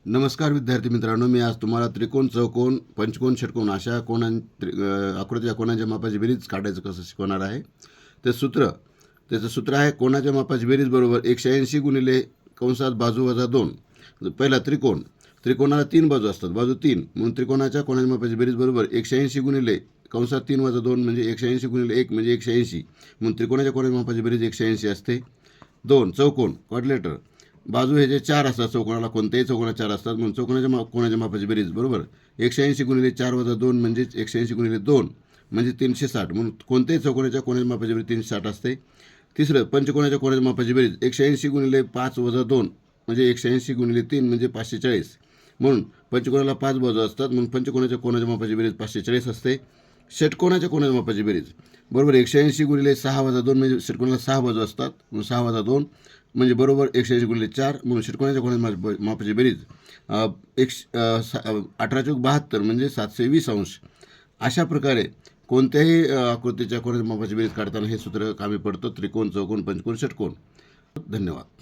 नमस्कार विद्यार्थी मित्रांनो, मी आज तुम्हाला त्रिकोण, चौकोन, पंचकोन, षटकोन अशा आकृतीच्या कोणाच्या मापाची बेरीज काढायचं कसं शिकवणार आहे. त्याचं सूत्र आहे कोणाच्या मापाची बेरीज बरोबर 180 गुणिले कंसात बाजू वजा 2. पहिला त्रिकोणाला 3 बाजू असतात, बाजू 3, म्हणून त्रिकोणाच्या कोणाच्या मापाची बेरीज बरोबर 180 गुणिले कंसात 3 वजा 2 म्हणजे 180 गुणिले 1 म्हणजे 180, म्हणून त्रिकोणाच्या कोणाच्या मापाची बेरीज 180 असते. 2. चौकोन क्वाड्रिलेटर, बाजू हे जे 4 असतात, चौकोनाला कोणत्याही चौकोनात 4 असतात, म्हणून चौकोनाच्या कोणाच्या मापाची बेरीज बरोबर 180 गुणिले 4 वजा 2 म्हणजे 180 गुणिले 2 म्हणजे 360, म्हणून कोणत्याही चौकोनाच्या कोणाच्या मापाची बेरीज 360 असते. तिसरं पंचकोनाच्या कोणाच्या मापाची बेरीज 180 गुणिले 5 वजा 2 म्हणजे 180 गुणिले 3 म्हणजे 540, म्हणून पंचकोनाला 5 बाजू असतात, म्हणून पंचकोनाच्या कोणाच्या मापाची बेरीज 540 असते. षटकोनाच्या कोणाच्या मापाची बेरीज बरोबर 180 गुणिले 6 वजा 2 म्हणजे षटकोनाला 6 बाजू असतात, म्हणून 6 वजा 2 म्हणजे बरोबर 180 गुणिले 4, म्हणून षटकोनाच्या कोणाच्या मापाची बेरीज 18×72 म्हणजे 720 अंश. अशा प्रकारे कोणत्याही आकृतीच्या कोणाच्या मापाची बेरीज काढताना हे सूत्र कामी पडतं. त्रिकोण, चौकोन, पंचकोन, षटकोन. धन्यवाद.